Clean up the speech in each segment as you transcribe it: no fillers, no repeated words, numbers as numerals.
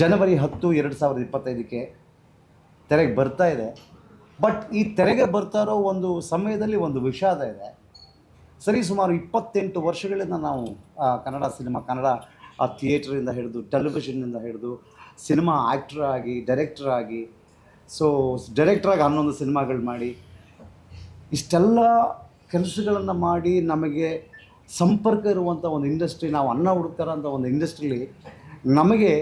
ಜನವರಿ 10, 2025ಕ್ಕೆ ತೆರೆಗೆ ಬರ್ತಾ ಇದೆ. ಬಟ್ ಈ ತೆರೆಗೆ ಬರ್ತಾ ಇರೋ ಒಂದು ಸಮಯದಲ್ಲಿ ಒಂದು ವಿಷಾದ ಇದೆ. ಸುಮಾರು 28 ವರ್ಷಗಳಿಂದ ನಾವು ಕನ್ನಡ ಸಿನಿಮಾ, ಕನ್ನಡ ಥಿಯೇಟ್ರಿಂದ ಹಿಡಿದು ಟೆಲಿವಿಷನ್ನಿಂದ ಹಿಡಿದು ಸಿನಿಮಾ ಆ್ಯಕ್ಟ್ರ್ ಆಗಿ, ಡೈರೆಕ್ಟರ್ ಆಗಿ, ಡೈರೆಕ್ಟ್ರಾಗಿ 11 ಸಿನಿಮಾಗಳು ಮಾಡಿ, ಇಷ್ಟೆಲ್ಲ ಕೆಲಸಗಳನ್ನು ಮಾಡಿ ನಮಗೆ ಸಂಪರ್ಕ ಇರುವಂಥ ಒಂದು ಇಂಡಸ್ಟ್ರಿ, ನಾವು ಅನ್ನ ಹುಡುಕ್ತಾರಂಥ ಒಂದು ಇಂಡಸ್ಟ್ರೀಲಿ ನಮಗೆ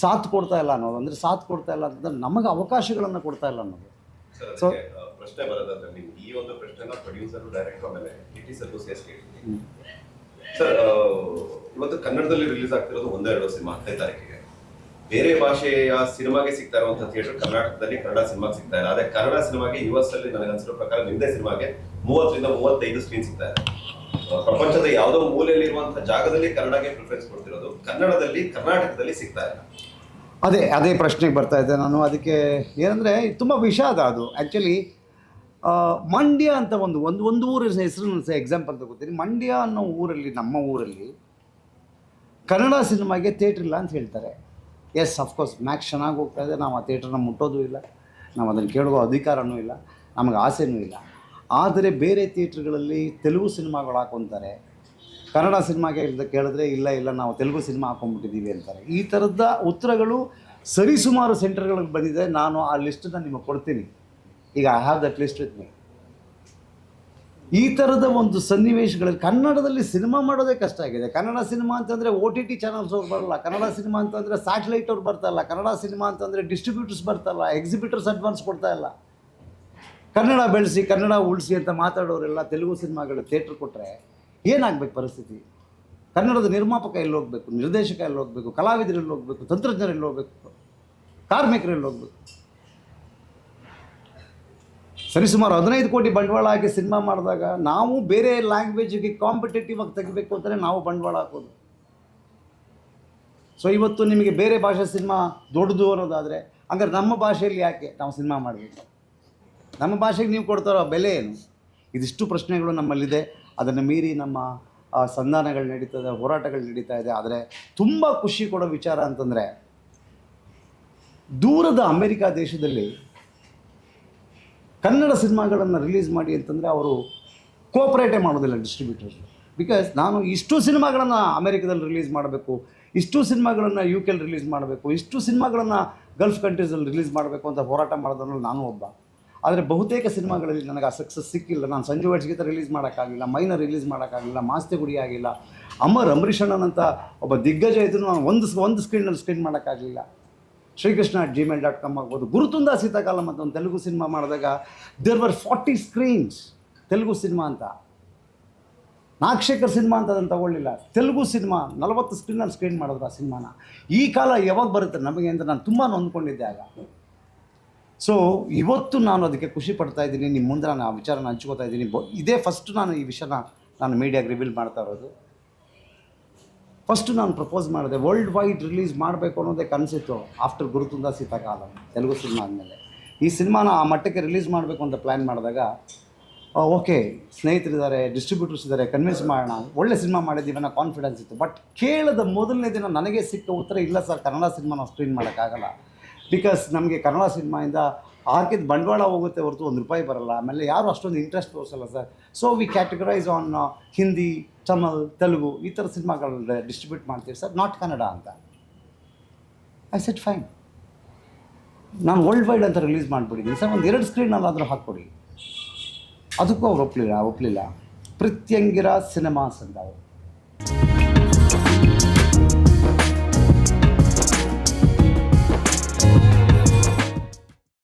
ಸಾಥ್ ಕೊಡ್ತಾ ಇಲ್ಲ ಅನ್ನೋದು, ಅಂದರೆ ಸಾಥ್ ಕೊಡ್ತಾ ಇಲ್ಲ ಅಂತಂದರೆ ನಮಗೆ ಅವಕಾಶಗಳನ್ನು ಕೊಡ್ತಾ ಇಲ್ಲ ಅನ್ನೋದು. ಸೊ ಪ್ರಶ್ನೆ ಬರೋದಂದ್ರೆ ನೀವು ಈ ಒಂದು ಪ್ರಶ್ನೆನ ಪ್ರೊಡ್ಯೂಸರ್, ಡೈರೆಕ್ಟರ್ ಆಮೇಲೆ ಟಿ ಸರ್ಗೂ ಸೇರಿಸ್ತೀವಿ ಸರ್. ಇವತ್ತು ಕನ್ನಡದಲ್ಲಿ ರಿಲೀಸ್ ಆಗ್ತಿರೋದು 1-2 ಸಿನಿಮಾ 10 ತಾರೀಕಿಗೆ. ಬೇರೆ ಭಾಷೆಯ ಸಿನಿಮಾಗೆ ಸಿಗ್ತಾ ಇರುವಂಥ ಥಿಯೇಟರ್ ಕರ್ನಾಟಕದಲ್ಲಿ ಕನ್ನಡ ಸಿನಿಮಾಗೆ ಸಿಗ್ತಾ ಇಲ್ಲ. ಅದೇ ಕನ್ನಡ ಸಿನಿಮಾಗೆ US ಅಲ್ಲಿ ನನಗೆ ಅನ್ಸಿರೋ ಪ್ರಕಾರ ನಿಮ್ಮದೇ ಸಿನಿಮಾಗೆ 30ರಿಂದ 35 ಸ್ಕ್ರೀನ್ ಸಿಗ್ತಾ ಇದೆ. ಪ್ರಪಂಚದ ಯಾವುದೋ ಮೂಲೆಯಲ್ಲಿ ಇರುವಂತಹ ಜಾಗದಲ್ಲಿ ಕನ್ನಡಕ್ಕೆ ಪ್ರಿಫರೆನ್ಸ್ ಕೊಡ್ತಿರೋದು, ಕನ್ನಡದಲ್ಲಿ ಕರ್ನಾಟಕದಲ್ಲಿ ಸಿಗ್ತಾ ಇಲ್ಲ. ಅದೇ ಪ್ರಶ್ನೆಗೆ ಬರ್ತಾ ಇದ್ದೆ ನಾನು. ಅದಕ್ಕೆ ಏನಂದರೆ ತುಂಬ ವಿಷಾದ ಅದು. ಆ್ಯಕ್ಚುಲಿ ಮಂಡ್ಯ ಅಂತ ಒಂದು ಊರಿನ ಹೆಸರು ಎಕ್ಸಾಂಪಲ್ ತಗೋತೀನಿ. ಮಂಡ್ಯ ಅನ್ನೋ ಊರಲ್ಲಿ, ನಮ್ಮ ಊರಲ್ಲಿ ಕನ್ನಡ ಸಿನಿಮಾಗೆ ಥಿಯೇಟ್ರ್ ಇಲ್ಲ ಅಂತ ಹೇಳ್ತಾರೆ. ಎಸ್, ಅಫ್ಕೋರ್ಸ್ ಮ್ಯಾಕ್ಸ್ ಚೆನ್ನಾಗಿ ಹೋಗ್ತಾ ಇದೆ. ನಾವು ಆ ಥಿಯೇಟ್ರನ್ನ ಮುಟ್ಟೋದು ಇಲ್ಲ, ನಾವು ಅದನ್ನು ಕೇಳುವ ಅಧಿಕಾರವೂ ಇಲ್ಲ, ನಮಗೆ ಆಸೆನೂ ಇಲ್ಲ. ಆದರೆ ಬೇರೆ ಥಿಯೇಟ್ರ್ಗಳಲ್ಲಿ ತೆಲುಗು ಸಿನಿಮಾಗಳು ಹಾಕ್ಕೊತಾರೆ, ಕನ್ನಡ ಸಿನಿಮಾಗೆ ಕೇಳಿದ್ರೆ ಇಲ್ಲ ನಾವು ತೆಲುಗು ಸಿನಿಮಾ ಹಾಕ್ಕೊಂಡ್ಬಿಟ್ಟಿದ್ದೀವಿ ಅಂತಾರೆ. ಈ ಥರದ ಉತ್ತರಗಳು ಸರಿಸುಮಾರು ಸೆಂಟರ್ಗಳಿಗೆ ಬಂದಿದೆ. ನಾನು ಆ ಲಿಸ್ಟನ್ನು ನಿಮಗೆ ಕೊಡ್ತೀನಿ. ಈಗ I have that list with me. ಈ ಥರದ ಒಂದು ಸನ್ನಿವೇಶಗಳಲ್ಲಿ ಕನ್ನಡದಲ್ಲಿ ಸಿನಿಮಾ ಮಾಡೋದೇ ಕಷ್ಟ ಆಗಿದೆ. ಕನ್ನಡ ಸಿನಿಮಾ ಅಂತಂದರೆ OTT ಚಾನಲ್ಸ್ ಅವ್ರು ಬರಲ್ಲ, ಕನ್ನಡ ಸಿನಿಮಾ ಅಂತಂದರೆ ಸ್ಯಾಟಲೈಟ್ ಅವ್ರು ಬರ್ತಾಯಿಲ್ಲ, ಕನ್ನಡ ಸಿನಿಮಾ ಅಂತಂದರೆ ಡಿಸ್ಟ್ರಿಬ್ಯೂಟರ್ಸ್ ಬರ್ತಾಯಿಲ್ಲ, ಎಕ್ಸಿಬಿಟರ್ಸ್ ಅಡ್ವಾನ್ಸ್ ಕೊಡ್ತಾ ಇಲ್ಲ. ಕನ್ನಡ ಬೆಳೆಸಿ, ಕನ್ನಡ ಉಳಿಸಿ ಅಂತ ಮಾತಾಡೋರೆಲ್ಲ ತೆಲುಗು ಸಿನಿಮಾಗಳು ಥಿಯೇಟ್ರ್ ಕೊಟ್ಟರೆ ಏನಾಗಬೇಕು ಪರಿಸ್ಥಿತಿ? ಕನ್ನಡದ ನಿರ್ಮಾಪಕ ಎಲ್ಲಿ ಹೋಗಬೇಕು, ನಿರ್ದೇಶಕ ಎಲ್ಲಿ ಹೋಗಬೇಕು, ಕಲಾವಿದರು ಎಲ್ಲಿ ಹೋಗಬೇಕು, ತಂತ್ರಜ್ಞರು ಎಲ್ಲಿ ಹೋಗಬೇಕು, ಕಾರ್ಮಿಕರು ಎಲ್ಲಿ ಹೋಗಬೇಕು? ಸರಿಸುಮಾರು 15 ಕೋಟಿ ಬಂಡವಾಳ ಹಾಕಿ ಸಿನಿಮಾ ಮಾಡಿದಾಗ ನಾವು ಬೇರೆ ಲ್ಯಾಂಗ್ವೇಜಿಗೆ ಕಾಂಪಿಟೇಟಿವ್ ಆಗಿ ತೆಗಿಬೇಕು ಅಂತಲೇ ನಾವು ಬಂಡವಾಳ ಹಾಕೋದು. ಸೊ ಇವತ್ತು ನಿಮಗೆ ಬೇರೆ ಭಾಷೆ ಸಿನಿಮಾ ದೊಡ್ಡದು ಅನ್ನೋದಾದರೆ, ಹಂಗಾರೆ ನಮ್ಮ ಭಾಷೆಯಲ್ಲಿ ಯಾಕೆ ನಾವು ಸಿನಿಮಾ ಮಾಡಬೇಕು? ನಮ್ಮ ಭಾಷೆಗೆ ನೀವು ಕೊಡ್ತಾರೋ ಬೆಲೆ ಏನು? ಇದಿಷ್ಟು ಪ್ರಶ್ನೆಗಳು ನಮ್ಮಲ್ಲಿದೆ. ಅದನ್ನು ಮೀರಿ ನಮ್ಮ ಸಂಧಾನಗಳು ನಡೀತದೆ, ಹೋರಾಟಗಳು ನಡೀತಾ ಇದೆ. ಆದರೆ ತುಂಬ ಖುಷಿ ಕೊಡೋ ವಿಚಾರ ಅಂತಂದರೆ, ದೂರದ ಅಮೆರಿಕಾ ದೇಶದಲ್ಲಿ ಕನ್ನಡ ಸಿನಿಮಾಗಳನ್ನು ರಿಲೀಸ್ ಮಾಡಿ ಅಂತಂದರೆ ಅವರು ಕೋಆಪ್ರೇಟೇ ಮಾಡೋದಿಲ್ಲ ಡಿಸ್ಟ್ರಿಬ್ಯೂಟರ್ಸ್. ಬಿಕಾಸ್ ನಾನು ಇಷ್ಟು ಸಿನಿಮಾಗಳನ್ನು ಅಮೆರಿಕದಲ್ಲಿ ರಿಲೀಸ್ ಮಾಡಬೇಕು, ಇಷ್ಟು ಸಿನಿಮಾಗಳನ್ನು UK ರಿಲೀಸ್ ಮಾಡಬೇಕು, ಇಷ್ಟು ಸಿನಿಮಾಗಳನ್ನು ಗಲ್ಫ್ ಕಂಟ್ರೀಸಲ್ಲಿ ರಿಲೀಸ್ ಮಾಡಬೇಕು ಅಂತ ಹೋರಾಟ ಮಾಡೋದ್ರಲ್ಲಿ ನಾನು ಒಬ್ಬ. ಆದರೆ ಬಹುತೇಕ ಸಿನಿಮಾಗಳಲ್ಲಿ ನನಗೆ ಆ ಸಕ್ಸಸ್ ಸಿಕ್ಕಿಲ್ಲ. ನಾನು ಸಂಜು ಗೀತ ರಿಲೀಸ್ ಮಾಡೋಕ್ಕಾಗಲಿಲ್ಲ, ಮೈನರ್ ರಿಲೀಸ್ ಮಾಡೋಕ್ಕಾಗಲಿಲ್ಲ, ಮಾಸ್ತಿ ಗುಡಿ ಆಗಿಲ್ಲ, ಅಂಬರೀಷ್ ಅಣ್ಣನಂತ ಒಬ್ಬ ದಿಗ್ಗಜ ಇದ್ರೂ ನಾನು ಒಂದು ಸ್ಕ್ರೀನಲ್ಲಿ ಸ್ಕ್ರೀನ್ ಮಾಡೋಕ್ಕಾಗಲಿಲ್ಲ. ಶ್ರೀಕೃಷ್ಣ@gmail.com ಆಗ್ಬೋದು. ಗುರುತುಂದ ಸೀತಾಕಾಲಂ ಅಂತ ಒಂದು ತೆಲುಗು ಸಿನಿಮಾ ಮಾಡಿದಾಗ there were 40 screens Telugu cinema ಅಂತ. ನಾಗಶೇಖರ್ ಸಿನಿಮಾ ಅಂತ ಅದನ್ನು ತಗೊಳ್ಳಿಲ್ಲ, ತೆಲುಗು ಸಿನಿಮಾ 40 ಸ್ಕ್ರೀನಲ್ಲಿ ಸ್ಕ್ರೀನ್ ಮಾಡಿದ್ರು ಆ ಸಿನಿಮಾನ. ಈ ಕಾಲ ಯಾವಾಗ ಬರುತ್ತೆ ನಮಗೆ ಅಂತ ನಾನು ತುಂಬ ನೊಂದ್ಕೊಂಡಿದ್ದೆ ಆಗ. ಸೊ ಇವತ್ತು ನಾನು ಅದಕ್ಕೆ ಖುಷಿ ಪಡ್ತಾ ಇದ್ದೀನಿ. ನಿಮ್ಮ ಮುಂದೆ ನಾನು ಆ ವಿಚಾರನ ಹಂಚ್ಕೋತಾ ಇದ್ದೀನಿ. ಇದೇ ಫಸ್ಟ್ ನಾನು ಈ ವಿಷಯನ ನಾನು ಮೀಡಿಯಾಗೆ ರಿವೀಲ್ ಮಾಡ್ತಾ ಇರೋದು. ಫಸ್ಟು ನಾನು ಪ್ರಪೋಸ್ ಮಾಡಿದೆ, ವರ್ಲ್ಡ್ ವೈಡ್ ರಿಲೀಸ್ ಮಾಡಬೇಕು ಅನ್ನೋದೇ ಕನಸಿತ್ತು. ಆಫ್ಟರ್ ಗುರುತುಂದ ಸೀತಾಕಾಲಂ ತೆಲುಗು ಸಿನಿಮಾ ಆದಮೇಲೆ ಈ ಸಿನಿಮಾನ ಆ ಮಟ್ಟಕ್ಕೆ ರಿಲೀಸ್ ಮಾಡಬೇಕು ಅಂತ ಪ್ಲ್ಯಾನ್ ಮಾಡಿದಾಗ, ಓಕೆ ಸ್ನೇಹಿತರಿದ್ದಾರೆ, ಡಿಸ್ಟ್ರಿಬ್ಯೂಟರ್ಸ್ ಇದ್ದಾರೆ, ಕನ್ವಿನ್ಸ್ ಮಾಡೋಣ, ಒಳ್ಳೆ ಸಿನಿಮಾ ಮಾಡಿದ್ದೀವಿ ಅನ್ನೋ ಕಾನ್ಫಿಡೆನ್ಸ್ ಇತ್ತು. ಬಟ್ ಕೇಳಿದ ಮೊದಲನೇ ದಿನ ನನಗೆ ಸಿಕ್ಕ ಉತ್ತರ, ಇಲ್ಲ ಸರ್ ಕನ್ನಡ ಸಿನಿಮಾ ನಾವು ಸ್ಕ್ರೀನ್ ಮಾಡೋಕ್ಕಾಗಲ್ಲ. ಬಿಕಾಸ್ ನಮಗೆ ಕನ್ನಡ ಸಿನಿಮಾಯಿಂದ ಹಾಕಿದ ಬಂಡವಾಳ ಹೋಗುತ್ತೆ ಹೊರತು ₹1 ಬರಲ್ಲ. ಆಮೇಲೆ ಯಾರು ಅಷ್ಟೊಂದು ಇಂಟ್ರೆಸ್ಟ್ ತೋರಿಸಲ್ಲ sir. So we categorise on Hindi, Tamil, Telugu ಈ ಥರ ಸಿನಿಮಾಗಳನ್ನ ಡಿಸ್ಟ್ರಿಬ್ಯೂಟ್ ಮಾಡ್ತೀವಿ ಸರ್, ನಾಟ್ ಕನ್ನಡ ಅಂತ. ಐ ಸೆಟ್ ಫೈನ್, ನಾನು ವರ್ಲ್ಡ್ ವೈಡ್ ಅಂತ ರಿಲೀಸ್ ಮಾಡಿಬಿಟ್ಟಿದ್ದೀನಿ ಸರ್, 1-2 ಸ್ಕ್ರೀನಲ್ಲಾದರೂ ಹಾಕ್ಕೊಡಿ. ಅದಕ್ಕೂ ಅವ್ರು ಒಪ್ಪಲಿಲ್ಲ. ಪ್ರತ್ಯಂಗಿರ ಸಿನಿಮಾಸ್ ಅಂತ ಅವರು